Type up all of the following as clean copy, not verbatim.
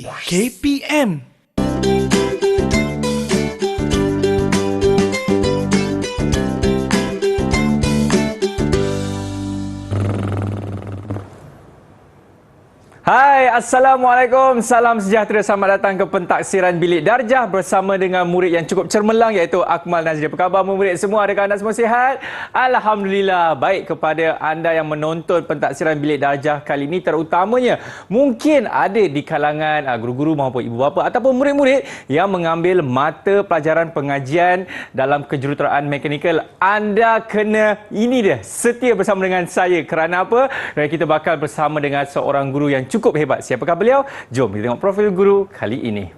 KPM. Hai, Assalamualaikum. Salam sejahtera. Selamat datang ke pentaksiran Bilik Darjah bersama dengan murid yang cukup cermelang iaitu Akmal Nazri. Apa khabar murid semua? Adakah anda semua sihat? Alhamdulillah. Baik, kepada anda yang menonton pentaksiran Bilik Darjah kali ini terutamanya mungkin ada di kalangan guru-guru maupun ibu bapa ataupun murid-murid yang mengambil mata pelajaran pengajian dalam kejuruteraan mekanikal. Anda kena ini dia, setia bersama dengan saya. Kerana apa? Kerana kita bakal bersama dengan seorang guru yang cukup hebat. Siapakah beliau? Jom kita tengok profil guru kali ini.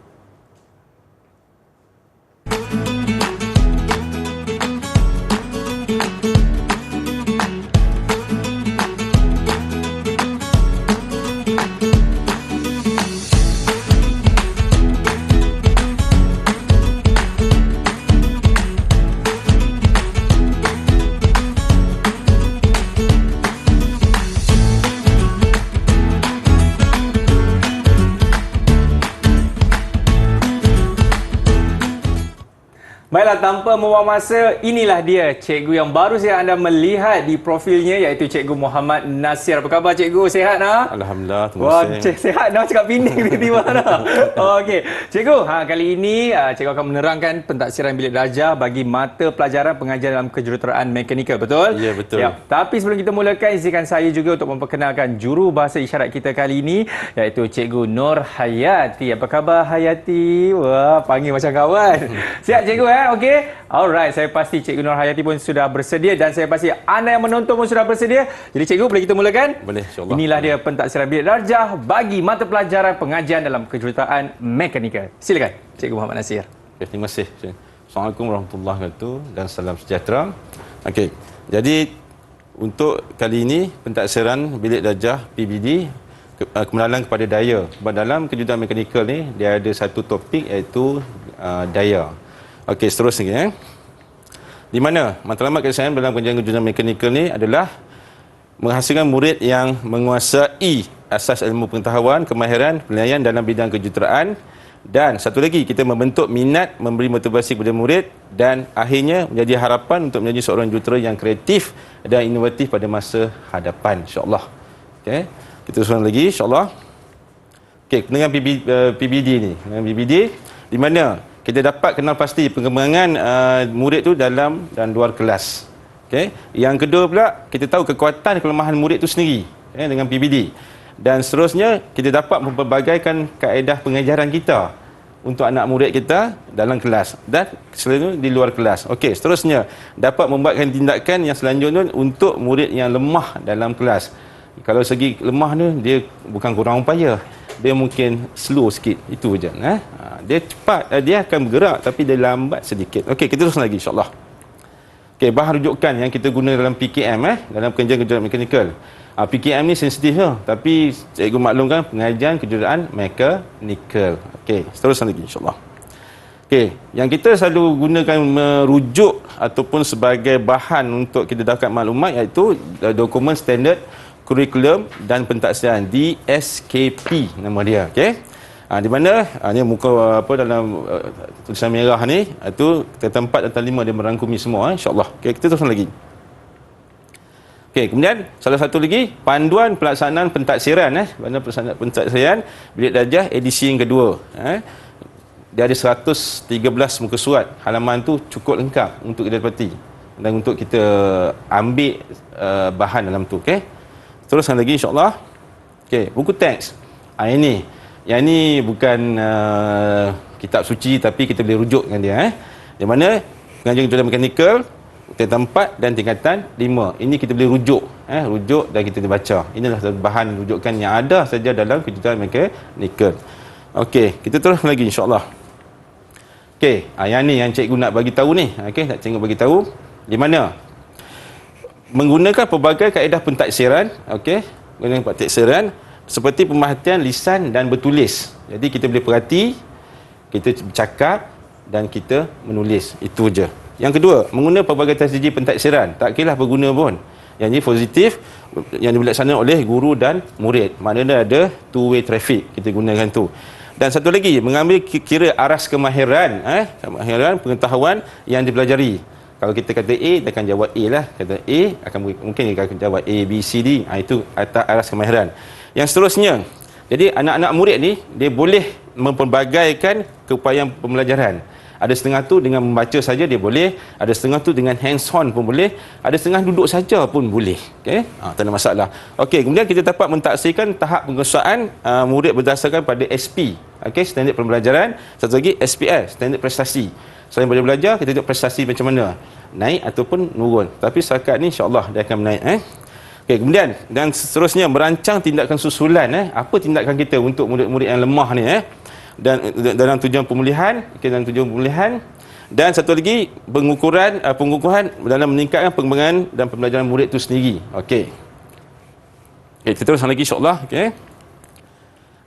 Baiklah, tanpa membuang masa, inilah dia cikgu yang baru saja anda melihat di profilnya iaitu Cikgu Muhammad Nasir. Apa khabar cikgu? Sihat nak? Alhamdulillah, terima kasih. Wah, sihat nak cakap pining tiba-tiba nak. Okey, cikgu, kali ini cikgu akan menerangkan pentaksiran Bilik Darjah bagi mata pelajaran pengajian dalam kejuruteraan mekanikal, betul? Ya, betul. Ya. Tapi sebelum kita mulakan, izinkan saya juga untuk memperkenalkan juru bahasa isyarat kita kali ini iaitu Cikgu Nur Hayati. Apa khabar Hayati? Wah, panggil macam kawan. Sihat cikgu Okey. Alright, saya pasti Cikgu Nur Hayati pun sudah bersedia dan saya pasti anda yang menonton pun sudah bersedia. Jadi cikgu, boleh kita mulakan? Boleh, insya-Allah. Inilah dia pentaksiran Bilik Darjah bagi mata pelajaran pengajian dalam kejuruteraan mekanikal. Silakan Cikgu Muhammad Nasir. Okay, terima kasih. Assalamualaikum warahmatullahi wabarakatuh dan salam sejahtera. Okey. Jadi untuk kali ini pentaksiran Bilik Darjah PBD kenalan kepada daya. Dalam kejuruteraan mekanikal ni dia ada satu topik iaitu daya. Okey, seterusnya di mana matlamat kesayangan dalam pengajian kejuruteraan mekanikal ni adalah menghasilkan murid yang menguasai asas ilmu pengetahuan, kemahiran, penilaian dalam bidang kejuruteraan, dan satu lagi kita membentuk minat, memberi motivasi kepada murid dan akhirnya menjadi harapan untuk menjadi seorang jurutera yang kreatif dan inovatif pada masa hadapan, insya-Allah. Okey, kita teruskan lagi insya-Allah. Okey, dengan PBD ni, dengan PBD di mana kita dapat kenal pasti perkembangan murid tu dalam dan luar kelas. Okey. Yang kedua pula, kita tahu kekuatan kelemahan murid itu sendiri dengan PBD. Dan seterusnya, kita dapat memperbagaikan kaedah pengajaran kita untuk anak murid kita dalam kelas dan selalu di luar kelas. Okey, seterusnya dapat membuatkan tindakan yang selanjutnya untuk murid yang lemah dalam kelas. Kalau segi lemah ni, dia bukan kurang upaya. Dia mungkin slow sikit, itu je. Dia cepat, dia akan bergerak tapi dia lambat sedikit. Okey, kita terus lagi insya-Allah. Okey, bahan rujukan yang kita guna dalam PKM dalam pengajian kejuruteraan mekanikal. PKM ni sensitif tapi cikgu maklumkan pengajian kejuruteraan mekanikal. Okey, seterusnya lagi insya-Allah. Okey, yang kita selalu gunakan merujuk ataupun sebagai bahan untuk kita dapatkan maklumat iaitu dokumen standard kurikulum dan pentaksiran DSKP nama dia. Okey. Di mana ni muka apa dalam tulisan merah ni itu tempat dan 5 dia merangkumi semua insya-Allah. Okey, kita teruskan lagi. Okey, kemudian salah satu lagi panduan pelaksanaan pentaksiran panduan pelaksanaan pentaksiran Bilik Darjah edisi yang kedua. Dia ada 113 muka surat. Halaman tu cukup lengkap untuk kita dapati dan untuk kita ambil bahan dalam tu. Okey. Teruskan lagi insya-Allah. Okey, buku teks. Yang ni bukan kitab suci tapi kita boleh rujuk dengan dia Di mana pengajian kejuruteraan mekanikal tingkatan 4 dan tingkatan 5. Ini kita boleh rujuk, rujuk dan kita baca. Inilah bahan rujukan yang ada saja dalam kejuruteraan mekanikal. Okey, kita terus lagi insya-Allah. Okey, yang ni yang cikgu nak bagi tahu ni. Okey, nak cikgu bagi tahu di mana menggunakan pelbagai kaedah pentaksiran, okey, menggunakan pentaksiran seperti pemerhatian lisan dan bertulis. Jadi kita boleh perhati, kita bercakap dan kita menulis. Itu je. Yang kedua, menggunakan pelbagai strategi pentaksiran. Tak kira berguna pun. Yang ini positif, yang dilaksanakan oleh guru dan murid. Maknanya ada two way traffic kita gunakan tu. Dan satu lagi, mengambil kira aras kemahiran, kemahiran pengetahuan yang dipelajari. Kalau kita kata A, dia akan jawab A lah. Kata A, mungkin dia akan jawab A, B, C, D. Itu atas aras kemahiran. Yang seterusnya, jadi anak-anak murid ni, dia boleh mempelbagaikan keupayaan pembelajaran. Ada setengah tu dengan membaca saja dia boleh, ada setengah tu dengan hands on pun boleh, ada setengah duduk saja pun boleh. Okey, tak ada masalah. Okey, kemudian kita dapat mentaksirkan tahap penguasaan murid berdasarkan pada SP, okey, standard pembelajaran. Satu lagi SPS, standard prestasi. Selain belajar, kita tengok prestasi macam mana, naik ataupun menurun. Tapi setakat ni insya-Allah dia akan menaik. Okey, kemudian dan seterusnya merancang tindakan susulan. Apa tindakan kita untuk murid-murid yang lemah ni, dan dalam tujuan pemulihan, dalam tujuan pemulihan. Dan satu lagi pengukuran dalam meningkatkan pengembangan dan pembelajaran murid itu sendiri. Okey. Okey, kita terus lagi insya-Allah, okey.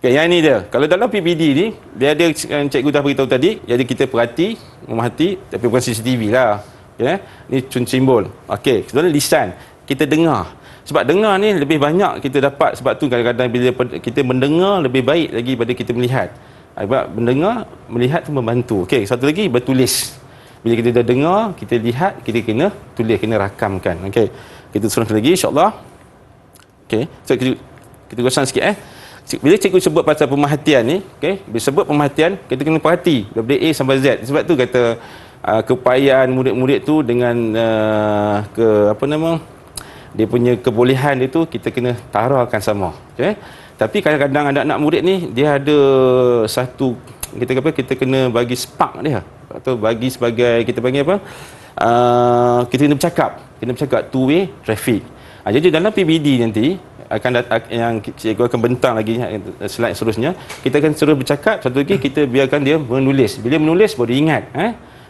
Okey, yang ini dia. Kalau dalam PBD ni, dia ada cikgu dah beritahu tadi, jadi kita perhati, memahati, tapi bukan CCTV lah. Okey, ni cun simbol. Okey, sebenarnya lisan. Kita dengar. Sebab dengar ni lebih banyak kita dapat, sebab tu kadang-kadang bila kita mendengar lebih baik lagi daripada kita melihat. Sebab mendengar, melihat tu membantu. Okey, satu lagi bertulis. Bila kita dah dengar, kita lihat, kita kena tulis, kena rakamkan. Okey. Kita terus lagi insya-Allah. Okey. So kita gosan sikit Bila cikgu sebut pasal pemerhatian ni, okey, bila sebut pemerhatian, kita kena perhati daripada A sampai Z. Sebab tu kata keupayaan murid-murid tu dengan dia punya kebolehan dia tu kita kena tarakan sama. Okey. Tapi kadang-kadang anak-anak murid ni dia ada satu kita kena bagi spark dia atau bagi sebagai kita panggil apa? Kita kena bercakap two way traffic. Jadi dalam PBD nanti yang cikgu akan bentang lagi slide seterusnya, kita akan suruh bercakap, satu lagi kita biarkan dia menulis. Bila menulis baru dia ingat,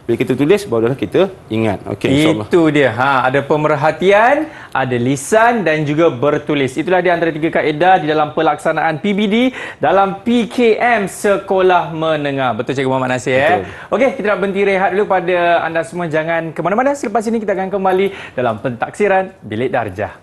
bila kita tulis barulah kita ingat. Okey, insya-Allah. Itu dia. Ada pemerhatian, ada lisan dan juga bertulis. Itulah di antara 3 kaedah di dalam pelaksanaan PBD dalam PKM Sekolah Menengah. Betul Cikgu Muhammad Nasir. Okey, kita nak berhenti rehat dulu pada anda semua, jangan ke mana-mana. Selepas ini kita akan kembali dalam pentaksiran Bilik Darjah.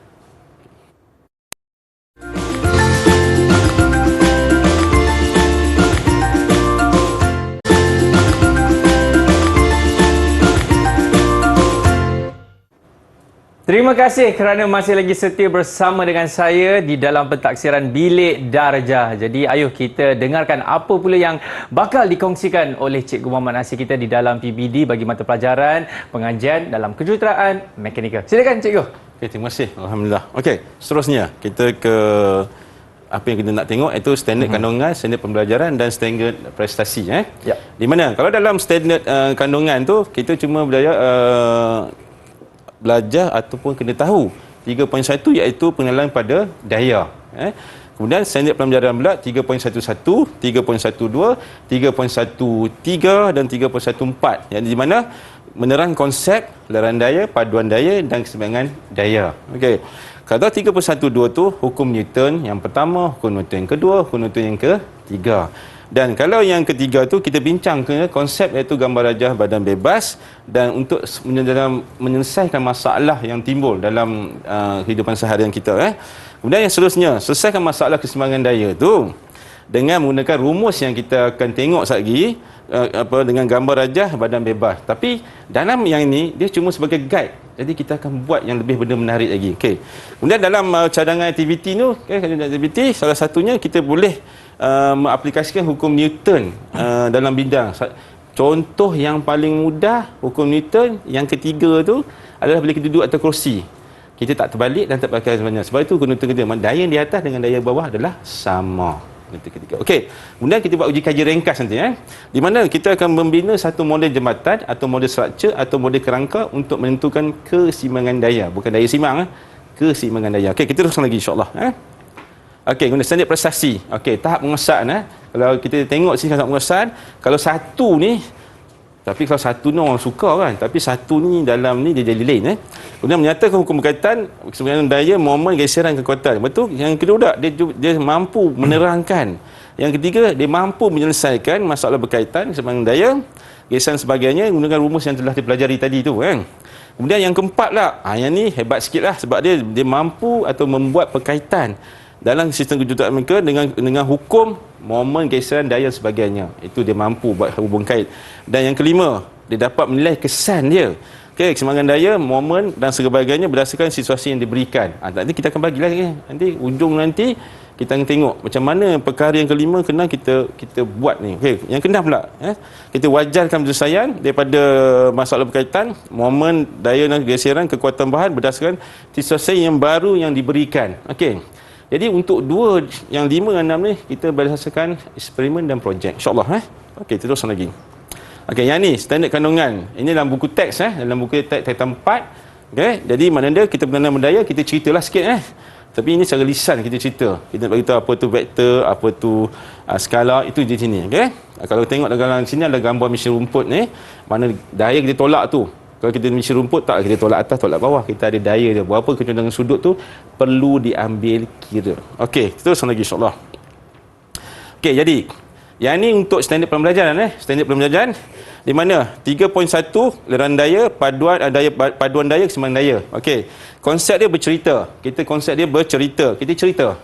Terima kasih kerana masih lagi setia bersama dengan saya di dalam pentaksiran Bilik Darjah. Jadi ayuh kita dengarkan apa pula yang bakal dikongsikan oleh Cikgu Muhammad Nasir kita di dalam PBD bagi mata pelajaran pengajian dalam kejuruteraan mekanikal. Silakan Cikgu. Okey, terima kasih. Alhamdulillah. Okey, seterusnya kita ke apa yang kita nak tengok, iaitu standard kandungan, standard pembelajaran dan standard prestasi. Ya. Di mana kalau dalam standard kandungan tu kita cuma belajar ataupun kena tahu 3.1 iaitu pengenalan pada daya. Kemudian standard pembelajaran pula 3.11, 3.12, 3.13 dan 3.14 yang di mana menerang konsep laran daya, paduan daya dan keseimbangan daya. Okey. Kalau 3.12 tu hukum Newton yang pertama, hukum Newton yang kedua, hukum Newton yang ketiga. Dan kalau yang ketiga tu kita bincang ke konsep iaitu gambar rajah badan bebas dan untuk menyelesaikan masalah yang timbul dalam kehidupan seharian kita. Kemudian yang seterusnya, selesaikan masalah keseimbangan daya tu dengan menggunakan rumus yang kita akan tengok sekejap lagi, dengan gambar rajah badan bebas. Tapi dalam yang ini dia cuma sebagai guide. Jadi kita akan buat yang lebih benda menarik lagi. Okey. Kemudian dalam cadangan aktiviti tu, cadangan aktiviti salah satunya kita boleh mengaplikasikan hukum Newton dalam bidang. Contoh yang paling mudah hukum Newton yang ketiga tu adalah bila kita duduk atas kerusi. Kita tak terbalik dan tak pakai sebenarnya. Sebab itu hukum Newton ketiga, daya di atas dengan daya bawah adalah sama. Ketiga. Okey. Kemudian kita buat uji kaji ringkas nanti di mana kita akan membina satu model jambatan atau model struktur atau model kerangka untuk menentukan keseimbangan daya, bukan daya simbang, keseimbangan daya. Okey, kita teruskan lagi insya-Allah. Okey, guna standard prestasi. Okey, tahap penguasaan kalau kita tengok sini tahap penguasaan, kalau satu ni, tapi kalau satu ni orang suka kan, tapi satu ni dalam ni dia jadi lain Kemudian menyatakan hukum berkaitan keseimbangan daya, momen, geseran, kekuatan. Betul? Yang kedua dia mampu menerangkan. Yang ketiga, dia mampu menyelesaikan masalah berkaitan keseimbangan daya, geseran sebagainya menggunakan rumus yang telah dipelajari tadi tu kan. Kemudian yang keempat lah, yang ni hebat sikit lah sebab dia mampu atau membuat perkaitan dalam sistem kejuruteraan mereka dengan hukum, momen, geseran, daya sebagainya. Itu dia mampu buat hubung kait. Dan yang kelima, dia dapat menilai kesan dia. Okey, keseimbangan daya, momen dan sebagainya berdasarkan situasi yang diberikan. Nanti kita akan bagilah nanti ujung nanti kita akan tengok macam mana perkara yang kelima kena kita buat ni. Okey, yang keenam pula, kita wajarkan penyelesaian daripada masalah berkaitan momen, daya dan geseran, kekuatan bahan berdasarkan situasi yang baru yang diberikan. Okey. Jadi untuk dua, yang 5 dan 6 ni kita berdasarkan eksperimen dan projek. InsyaAllah. Okey, terus lagi. Okey, yang ni standard kandungan. Ini dalam buku teks dalam buku teks teks 4. Okey, jadi maknanya kita pengenalan berdaya, kita ceritalah sikit Tapi ini secara lisan kita cerita. Kita nak beritahu apa tu vektor, apa tu skala, itu di sini. Okey. Kalau tengok dalam sini ada gambar mesin rumput ni, mana daya kita tolak tu. Kalau kita mesin rumput, tak kita tolak atas, tolak bawah. Kita ada daya dia. Berapa kecenderungan sudut tu perlu diambil kira. Okey, terus lagi insya-Allah. Okey, jadi yang ni untuk standard pembelajaran standard pembelajaran di mana 3.1 leran daya, paduan daya, keseimbangan daya. Okey. Konsep dia bercerita. Konsep dia bercerita. Kita cerita.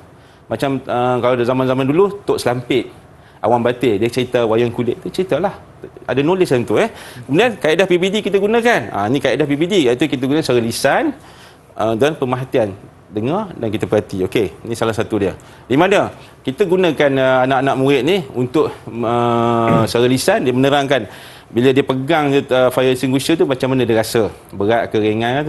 Macam kalau zaman-zaman dulu Tok Selampit, Awang Batir, dia cerita wayang kulit tu, ceritalah. Ada nulis dalam tu Kemudian kaedah PBD kita gunakan. Ni kaedah PBD, iaitu kita guna secara lisan dan pemerhatian. Dengar dan kita perhati. Okey, ini salah satu dia. Di mana kita gunakan anak-anak murid ni untuk secara lisan dia menerangkan bila dia pegang fire extinguisher tu macam mana dia rasa, berat ke ringan,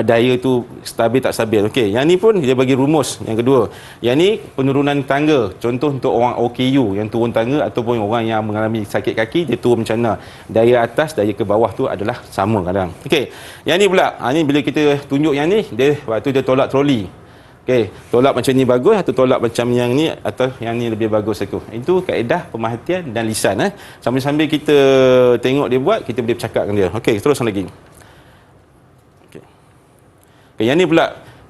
daya tu stabil tak stabil. Okey, yang ni pun dia bagi rumus yang kedua. Yang ni penurunan tangga, contoh untuk orang OKU yang turun tangga ataupun orang yang mengalami sakit kaki, dia turun macam mana, daya atas, daya ke bawah tu adalah sama kadang. Okey, yang ni pula, ni bila kita tunjuk yang ni, dia waktu dia tolak troli. Okey, tolak macam ni bagus atau tolak macam yang ni atau yang ni lebih bagus aku. Itu kaedah pemerhatian dan lisan Sambil-sambil kita tengok dia buat, kita boleh bercakap dengan dia. Okey, terus lagi. Okey. Yang ni pula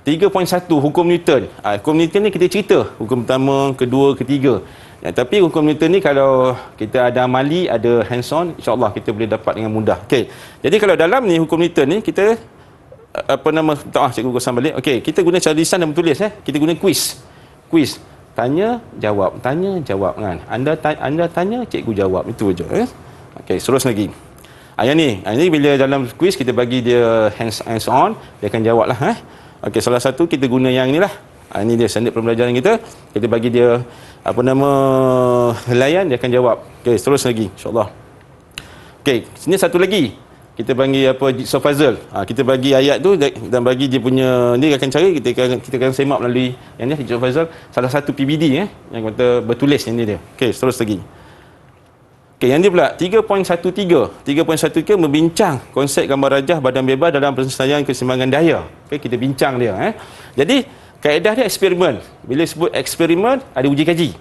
3.1 hukum Newton. Hukum Newton ni kita cerita, hukum pertama, kedua, ketiga. Tapi hukum Newton ni kalau kita ada amali, ada hands on, insya-Allah kita boleh dapat dengan mudah. Okey. Jadi kalau dalam ni hukum Newton ni kita cikgu kosan balik. Okey, kita guna cara lisan dan bertulis Kita guna quiz. Tanya, jawab kan. Anda tanya, cikgu jawab. Itu aja Okey, terus lagi. Yang ni bila dalam quiz kita bagi dia hands on, dia akan jawablah Okey, salah satu kita guna yang inilah. Ini dia standard pembelajaran kita. Kita bagi dia helaian, dia akan jawab. Okey, terus lagi insya-Allah. Okey, sini satu lagi. Kita bagi jigsaw puzzle. Kita bagi ayat tu dan bagi dia punya, dia akan cari, kita akan semak melalui yang ni jigsaw puzzle, salah satu PBD yang kata bertulis yang ni dia. Okey, terus lagi. Okey, yang ni pula 3.13 membincang konsep gambar rajah badan bebas dalam penyelesaian keseimbangan daya. Okey, kita bincang dia Jadi kaedah dia eksperimen. Bila sebut eksperimen, ada uji kaji.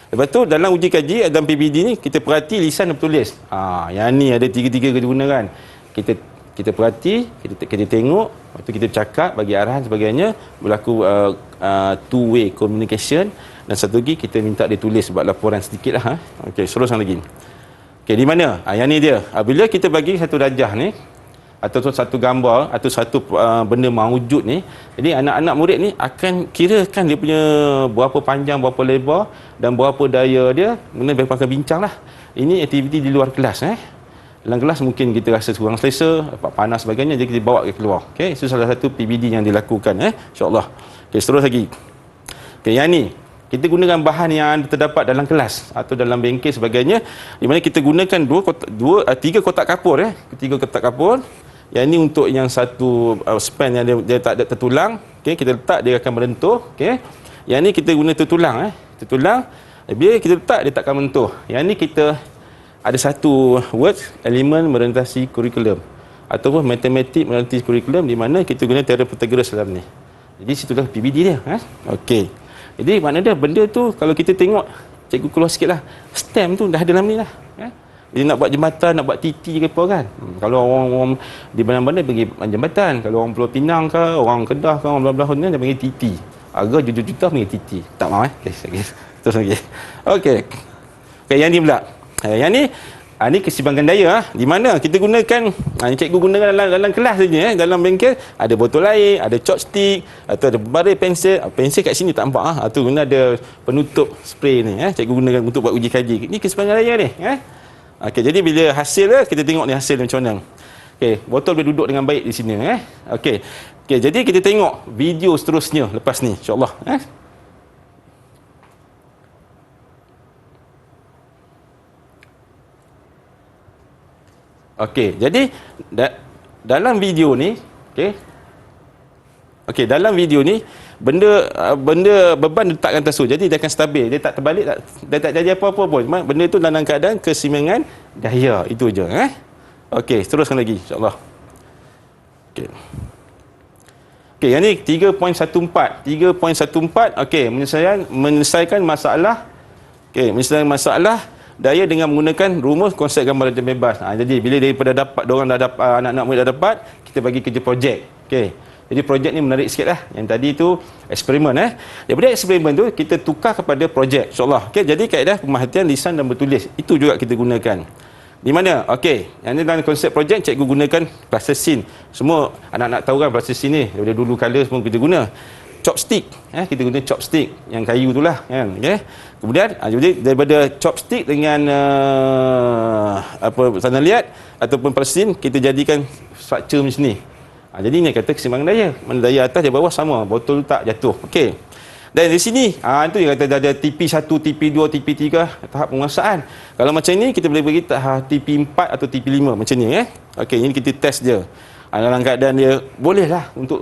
Lepas tu dalam uji kaji dalam PBD ni kita perhati lisan dan bertulis. Yang ni ada tiga-tiga kita gunakan. Kita perhati, kita tengok, lepas tu kita bercakap, bagi arahan sebagainya, berlaku two way communication, dan satu lagi kita minta dia tulis buat laporan sedikitlah Okey, teruskan lagi. Okey, di mana? Yang ni dia. Bila kita bagi satu rajah ni atau satu gambar atau satu benda mawujud ni, jadi anak-anak murid ni akan kirakan dia punya berapa panjang, berapa lebar dan berapa daya dia, kemudian mereka akan bincang lah. Ini aktiviti di luar kelas Dalam kelas mungkin kita rasa kurang selesa, panas sebagainya, jadi kita bawa ke keluar. Okey, itu salah satu PBD yang dilakukan insya-Allah. Okey, terus lagi. Okey, yang ni kita gunakan bahan yang terdapat dalam kelas atau dalam bengkel sebagainya, di mana kita gunakan tiga kotak kapur Ketiga kotak kapur. Yang ini untuk yang satu span yang dia tak ada tertulang. Okey, kita letak dia akan merentuh. Okey. Yang ni kita guna tertulang tertulang. Bila kita letak dia takkan menentuh. Yang ni kita ada satu word elemen merentasi kurikulum ataupun matematik merentasi kurikulum, di mana kita guna teorem Pythagoras dalam ni. Jadi situlah PBD dia Okey. Jadi maknanya benda tu kalau kita tengok, cikgu keluar sikitlah, stem tu dah ada dalam ni lah Dia nak buat jembatan, nak buat titi ke apa kan. Kalau orang di mana-mana pergi jembatan. Kalau orang Pulau Pinang ke, orang Kedah ke, orang belah-belah ni dia panggil titi. Harga juta-juta panggil titi. Tak mahu Terus lagi. Okey. Okey, yang ni pula. Yang ni Ini keseimbangan daya. Di mana kita gunakan, cikgu gunakan dalam kelas saja. Dalam bengkel, ada botol air, ada chopstick, atau ada baris pensel. Pensel kat sini tak nampak. Tu guna ada penutup spray ni. Cikgu gunakan untuk buat uji kaji. Ini keseimbangan daya ni. Okey, jadi bila hasil dia, kita tengok ni hasil macam mana. Okey, botol boleh duduk dengan baik di sini. Okey, jadi kita tengok video seterusnya lepas ni, insyaAllah. Okey, jadi dalam video ni, dalam video ni benda beban diletakkan atas tu. Jadi dia akan stabil, dia tak terbalik, dia tak jadi apa-apa pun. Benda tu dalam keadaan keseimbangan daya, itu je. Okey, teruskan lagi insya-Allah. Okey, yang ni 3.14. 3.14, okey, menyelesaikan masalah. Okey, menyelesaikan masalah daya dengan menggunakan rumus konsep gambar darjah bebas. Jadi bila daripada dapat, diorang dah dapat, anak-anak murid dah dapat, kita bagi kerja projek. Okey. Jadi projek ni menarik sikitlah. Yang tadi tu eksperimen. Daripada eksperimen tu kita tukar kepada projek, insya-Allah. Okey, jadi kaedah pemerhatian lisan dan bertulis itu juga kita gunakan. Di mana? Okey, yang ni dalam konsep projek cikgu gunakan plasticine. Semua anak-anak tahu kan plasticine ni. Daripada dulu color semua kita guna. Chopstick, kita guna chopstick yang kayu itulah kan. Kemudian jadi daripada chopstick dengan tanah liat ataupun plastin kita jadikan struktur macam ni. Jadi ni kata keseimbangan daya. Mana daya atas dan bawah sama, botol tak jatuh. Okey. Dan di sini itu dia kata ada TP1, TP2, TP3 tahap penguasaan. Kalau macam ni kita boleh bagi tahap TP4 atau TP5 macam ni Okey, ini kita test je. Dalam keadaan dia bolehlah untuk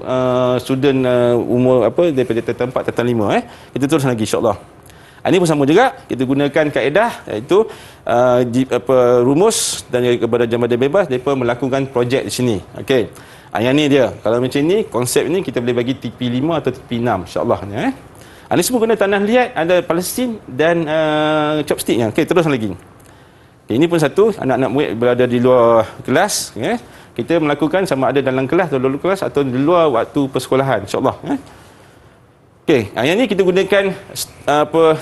student umur daripada tertang 4 tertang 5 kita terus lagi insya-Allah. Ini pun sama juga, kita gunakan kaedah iaitu rumus dan kepada jam darjah bebas depa melakukan projek di sini. Okey. Yang ni dia. Kalau macam ni konsep ni kita boleh bagi TP5 atau TP6 insya-Allah ni ini semua guna tanah liat, ada plastin dan chopstick Okey, terus lagi. Ini pun satu, anak-anak murid berada di luar kelas kita melakukan sama ada dalam kelas atau luar kelas atau di luar waktu persekolahan insya-Allah. Okey, yang ni kita gunakan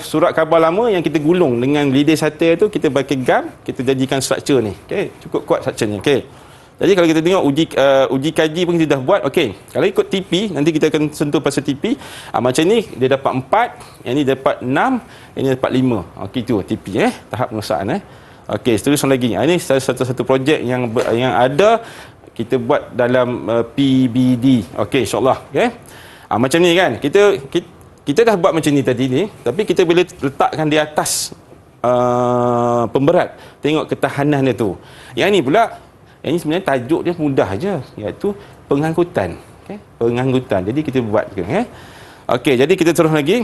surat khabar lama yang kita gulung dengan lidah sate tu, kita pakai gam, kita jadikan struktur ni. Okey, cukup kuat struktur ni. Okey. Jadi kalau kita tengok uji kaji pun kita dah buat. Okey, kalau ikut TP nanti kita akan sentuh pasal TP. Macam ni dia dapat 4, yang ni dapat 6, yang ni dapat 5. Okey, tu TP tahap penguasaan Okey, seterusnya lagi. Ini satu projek yang ada kita buat dalam PBD. Okey, insya-Allah. Okey. Macam ni kan. Kita dah buat macam ni tadi ni, tapi kita boleh letakkan di atas pemberat. Tengok ketahanan dia tu. Yang ni pula, yang ni sebenarnya tajuk dia mudah aja, iaitu pengangkutan. Okey, pengangkutan. Jadi kita buat Okey, jadi kita terus lagi.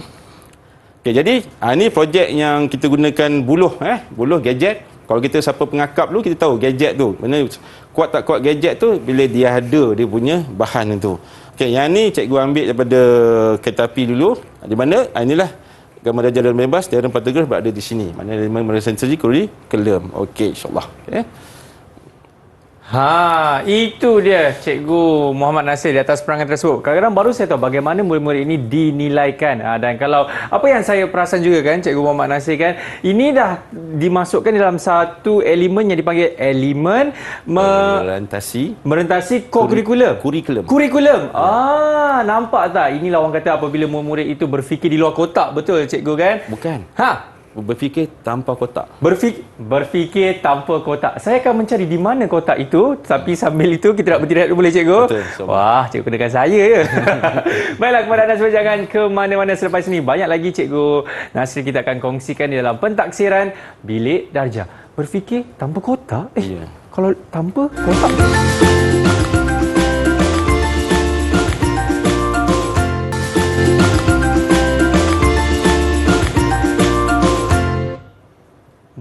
Okey, jadi ini projek yang kita gunakan buluh gadget. Kalau kita siapa pengakap dulu kita tahu gadget tu. Mana kuat tak kuat gadget tu bila dia ada dia punya bahan tu. Okey, yang ni cikgu ambil daripada kereta api dulu. Di mana inilah gambar darjah dan bebas daerah 4 tegar berada di sini. Mana memang sensori kurikulum. Okey, insya-Allah. Okey. Itu dia Cikgu Muhammad Nasir di atas perangan tersebut. Kadang-kadang baru saya tahu bagaimana murid-murid ini dinilaikan. Dan kalau apa yang saya perasan juga kan Cikgu Muhammad Nasir kan, ini dah dimasukkan dalam satu elemen yang dipanggil elemen merentasi kurikulum. Kurikulum. Nampak tak? Inilah orang kata apabila murid-murid itu berfikir di luar kotak, betul Cikgu kan? Bukan. Berfikir tanpa kotak. Berfikir tanpa kotak. Saya akan mencari di mana kotak itu, tapi sambil itu kita nak bertirahat dulu boleh Cikgu? Betul. Wah, Cikgu dengan saya ya. Baiklah kepada anda semua, jangan ke mana-mana selepas ini. Banyak lagi Cikgu Nasir kita akan kongsikan di dalam pentaksiran Bilik Darjah. Berfikir tanpa kotak? Kalau tanpa kotak...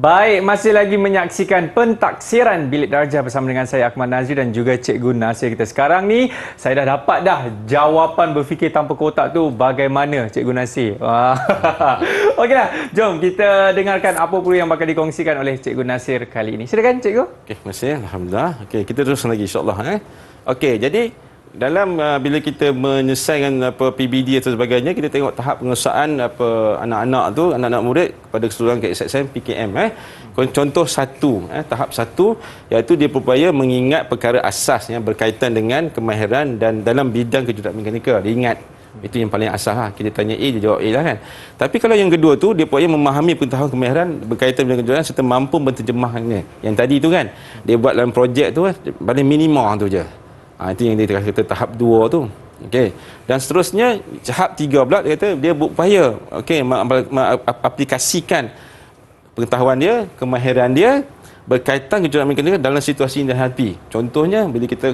Baik, masih lagi menyaksikan pentaksiran Bilik Darjah bersama dengan saya Akmal Nazri dan juga Cikgu Nasir kita. Sekarang ni saya dah dapat jawapan berfikir tanpa kotak tu bagaimana Cikgu Nasir. Okeylah, jom kita dengarkan apa pula yang bakal dikongsikan oleh Cikgu Nasir kali ini. Silakan Cikgu. Okey, terima kasih. Alhamdulillah. Okey, kita terus lagi insya-Allah Okey, jadi dalam bila kita menyelesaikan PBD atau sebagainya, kita tengok tahap penguasaan anak-anak murid kepada keseluruhan KSSM PKM. Contoh tahap satu, iaitu dia berupaya mengingat perkara asas yang berkaitan dengan kemahiran dan dalam bidang kejuruteraan mekanikal. Dia ingat. Itu yang paling asas lah. Kita tanya A, dia jawab A lah kan. Tapi kalau yang kedua tu, dia berupaya memahami pengetahuan kemahiran berkaitan dengan kejuruteraan serta mampu menterjemahkannya. Yang tadi tu kan, dia buat dalam projek tu paling minima tu je. Itu yang dia kata tahap 2 tu. Okey. Dan seterusnya tahap 3 pula dia kata dia berupaya mengaplikasikan pengetahuan dia, kemahiran dia berkaitan kejuruteraan mekanikal dalam situasi yang dihadapi. Contohnya bila kita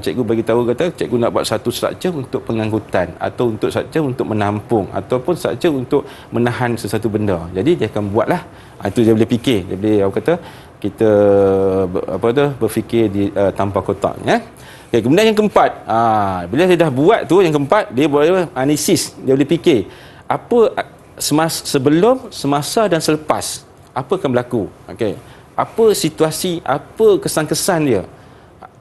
cikgu bagi tahu kata cikgu nak buat satu struktur untuk pengangkutan atau untuk struktur untuk menampung ataupun struktur untuk menahan sesuatu benda. Jadi dia akan buatlah. Itu dia boleh fikir. Dia boleh kita berfikir tanpa kotak ya. Okay, kemudian yang keempat, bila dia dah buat tu yang keempat, dia boleh analisis, dia boleh fikir apa sebelum, semasa dan selepas apa akan berlaku. Okey. Apa situasi, apa kesan-kesan dia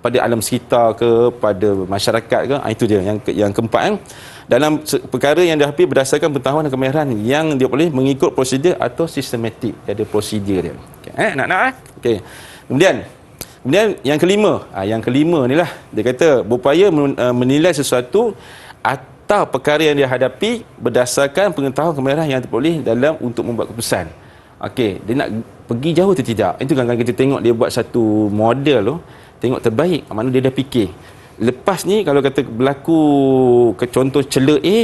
pada alam sekitar ke, pada masyarakat ke. Itu dia yang keempat. Dalam perkara yang dihadapi berdasarkan pengetahuan dan kemahiran yang dia boleh mengikut prosedur atau sistematik. Dia ada prosedur dia. Okey, nak. Okey. Kemudian yang kelima ni lah, dia kata berupaya menilai sesuatu atau perkara yang dia hadapi berdasarkan pengetahuan kemahiran yang terperoleh dalam untuk membuat keputusan. Okey, dia nak pergi jauh atau tidak. Itu kadang-kadang kita tengok dia buat satu model tu, tengok terbaik, mana dia dah fikir. Lepas ni kalau kata berlaku contoh celah A,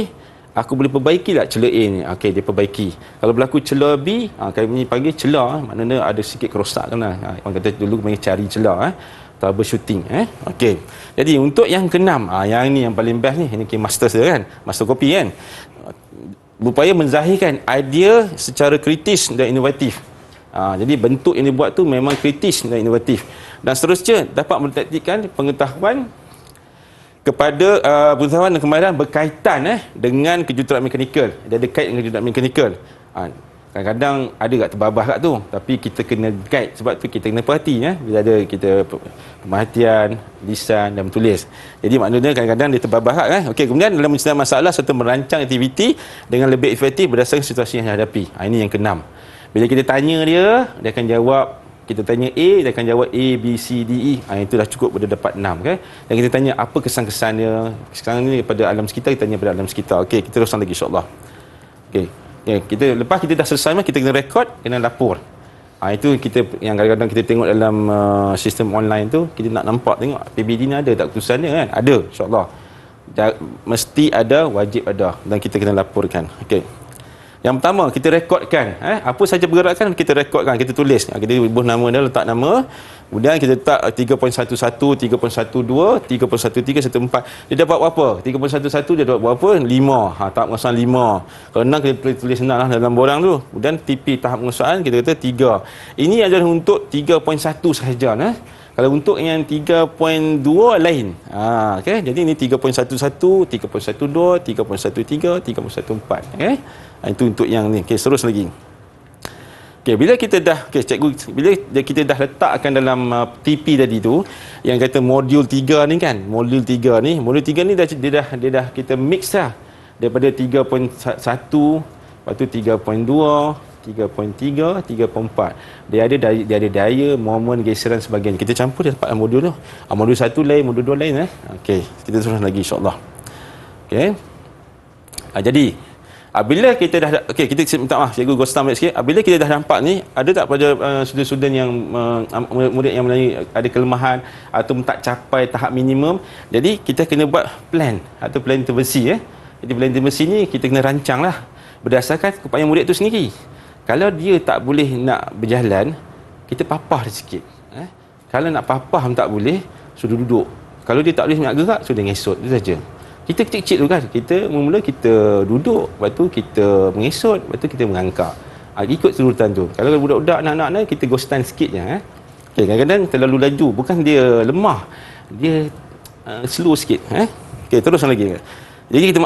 aku boleh perbaiki tak celah A ni? Okey, dia perbaiki. Kalau berlaku celah B, kami panggil celah, maknanya ada sikit kerosakan lah. Orang kata dulu panggil cari celah, troubleshooting. Okey. Jadi untuk yang keenam, yang ni yang paling best ni, ini master dia kan, master copy kan. Berupaya menzahirkan idea secara kritis dan inovatif. Jadi bentuk yang dibuat tu memang kritis dan inovatif. Dan seterusnya dapat mendetektikan pengetahuan kepada pengetahuan dan kemahiran berkaitan dengan kejuruteraan mekanikal. Dia ada kait dengan kejuruteraan mekanikal. Kadang-kadang ada kat terbabah kat tu, tapi kita kena guide. Sebab tu kita kena perhati bila ada kita pemerhatian, lisan dan menulis. Jadi maknanya kadang-kadang dia terbabah kan. Okey, kemudian dalam menyelesaikan masalah serta merancang aktiviti dengan lebih efektif berdasarkan situasi yang dihadapi. Ini yang keenam. Bila kita tanya dia akan jawab. Kita tanya A, dia akan jawab A, B, C, D, E. Itu dah cukup, dah dapat 6 kan. Dan kita tanya apa kesan-kesannya. Sekarang ni pada alam sekitar, kita tanya pada alam sekitar. Okey, kita teruskan lagi insya-Allah. Okey. Lepas kita dah selesai, kita kena rekod, kena lapor. Itu kita yang kadang-kadang kita tengok dalam sistem online tu, kita nak nampak tengok PBD ni ada tak keputusan dia kan? Ada, insya-Allah. Mesti ada, wajib ada, dan kita kena laporkan. Okey. Yang pertama, kita rekodkan apa saja pergerakan, kita rekodkan, kita tulis. Kita bubuh nama dia, letak nama. Kemudian kita letak 3.11, 3.12, 3.13, 14. Dia dapat berapa? 3.11 dia dapat berapa? 5. Tahap penguasaan 5. Kalau 6 kita tulis senang lah dalam borang tu. Kemudian TP tahap penguasaan kita kata 3. Ini adalah untuk 3.1 sahaja. Kalau untuk yang 3.2 lain. Okay? Jadi ini 3.11, 3.12, 3.13, 3.14. Okay? Itu untuk yang ni. Okay, terus lagi. Okay, bila kita dah cikgu, bila kita dah letakkan dalam TP tadi tu yang kata modul 3 ni kan, modul 3 ni dia dah kita mix dah daripada 3.1, lepas tu 3.2, 3.3, 3.4. Dia ada daya, momen, geseran sebagainya. Kita campur dia dapat modul tu. Modul 1 lain, modul 2 lain Okey, kita terus lagi insya-Allah. Okey. Jadi bila kita dah kita minta maaf cikgu Gostam sikit. Bila kita dah nampak ni, ada tak pada student-student yang murid yang ada kelemahan atau tak capai tahap minimum, jadi kita kena buat plan atau plan intervensi Jadi plan intervensi ni kita kena rancanglah berdasarkan kepada murid tu sendiri. Kalau dia tak boleh nak berjalan, kita papah dia sikit. Kalau nak papah tak boleh, suruh duduk. Kalau dia tak boleh nak gerak, suruh dia ngesot. Itu saja. Kita kecil-kecil tu kan, kita mula kita duduk, lepas tu kita mengesot, lepas tu kita mengangkat. Ikut selurutan tu. Kalau budak-budak anak-anak ni, kita go stand sikit je. Okay, kadang-kadang terlalu laju, bukan dia lemah, dia slow sikit. Okay, teruskan lagi. Jadi kita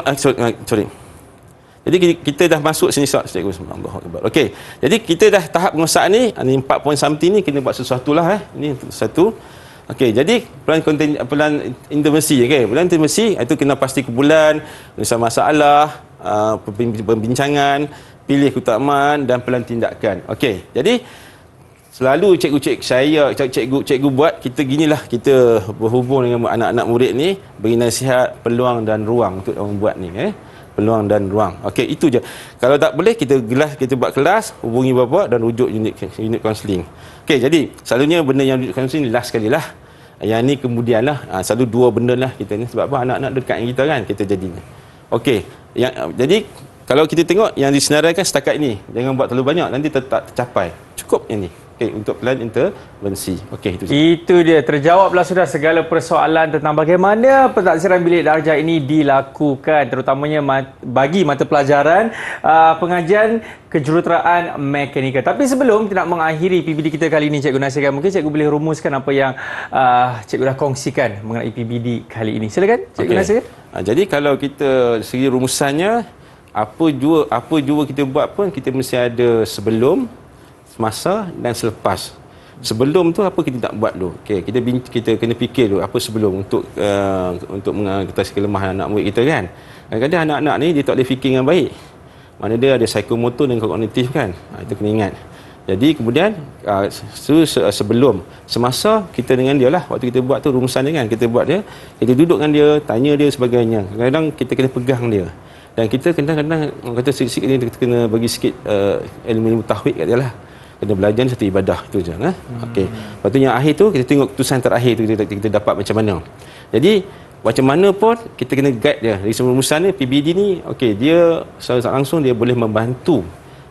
sorry. Jadi kita dah masuk sini cikgu. Allahu Akbar. Okey. Jadi kita dah tahap penguasaan ni 4 point something ni kena buat sesuatu lah Ini satu. Okey, jadi pelan intervensi, okey. Pelan intervensi itu kena pasti kumpulan, masalah, perbincangan, pilih keutamaan dan pelan tindakan. Okey. Jadi selalu cikgu buat kita ginilah, kita berhubung dengan anak-anak murid ni, beri nasihat, peluang dan ruang untuk orang buat ni, peluang dan ruang. Okey, itu je. Kalau tak boleh kita buat kelas, hubungi bapa dan rujuk unit kaunseling. Okey, jadi selalunya benda yang rujuk kaunseling last sekali lah. Yang ni kemudian lah, selalu dua benda lah kita ni, sebab apa, anak-anak dekat dengan kita kan, kita jadi. Okey, jadi kalau kita tengok yang disenaraikan setakat ini, jangan buat terlalu banyak, nanti tak tercapai. Cukup yang ni. Okey, untuk plan intervensi. Okey, itu je. Itu dia, terjawablah sudah segala persoalan tentang bagaimana pentaksiran bilik darjah ini dilakukan, terutamanya bagi mata pelajaran pengajian kejuruteraan mekanikal. Tapi sebelum kita nak mengakhiri PBD kita kali ini, Cikgu Nasir, mungkin Cikgu boleh rumuskan apa yang Cikgu dah kongsikan mengenai PBD kali ini. Silakan, Cikgu Nasir. Jadi kalau kita segi rumusannya, apa jua kita buat pun, kita mesti ada sebelum, semasa dan selepas. Sebelum tu apa kita nak buat dulu? Okey, kita kena fikir dulu apa sebelum untuk mengatasi kelemahan anak murid kita kan. Kadang-kadang anak-anak ni dia tak boleh fikir dengan baik. Mana dia ada psikomotor dan kognitif kan. Itu kena ingat. Jadi kemudian sebelum, semasa kita dengan dia lah, waktu kita buat tu rumusan dia kan, kita buat dia, kita duduk dengan dia, tanya dia sebagainya. Kadang-kadang kita kena pegang dia. Dan kita kadang-kadang kata sikit-sikit ni kita kena bagi sikit ilmu tauhid kat dia lah. Kena belajar satu ibadah, itu je. Okey. Lepas tu yang akhir tu kita tengok keputusan terakhir tu kita dapat macam mana. Jadi macam mana pun kita kena guide dia. Dari semua rumusan ni, PBD ni, okey, dia secara langsung dia boleh membantu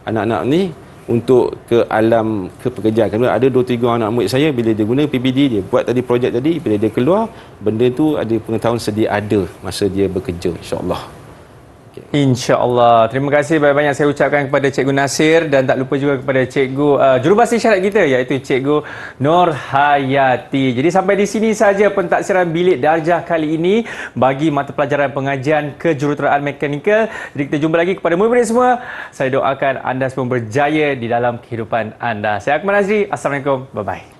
anak-anak ni untuk ke alam pekerjaan. Kerana ada 2-3 anak murid saya, bila dia guna PBD, dia buat tadi projek tadi, bila dia keluar, benda tu ada pengetahuan sedia ada masa dia bekerja, insya-Allah. InsyaAllah. Terima kasih banyak-banyak saya ucapkan kepada Cikgu Nasir, dan tak lupa juga kepada Cikgu jurubahasa isyarat kita, iaitu Cikgu Nur Hayati. Jadi sampai di sini saja pentaksiran bilik darjah kali ini bagi mata pelajaran pengajian kejuruteraan mekanikal. Jadi kita jumpa lagi kepada murid-murid semua. Saya doakan anda semua berjaya di dalam kehidupan anda. Saya Akmal Nazri. Assalamualaikum. Bye-bye.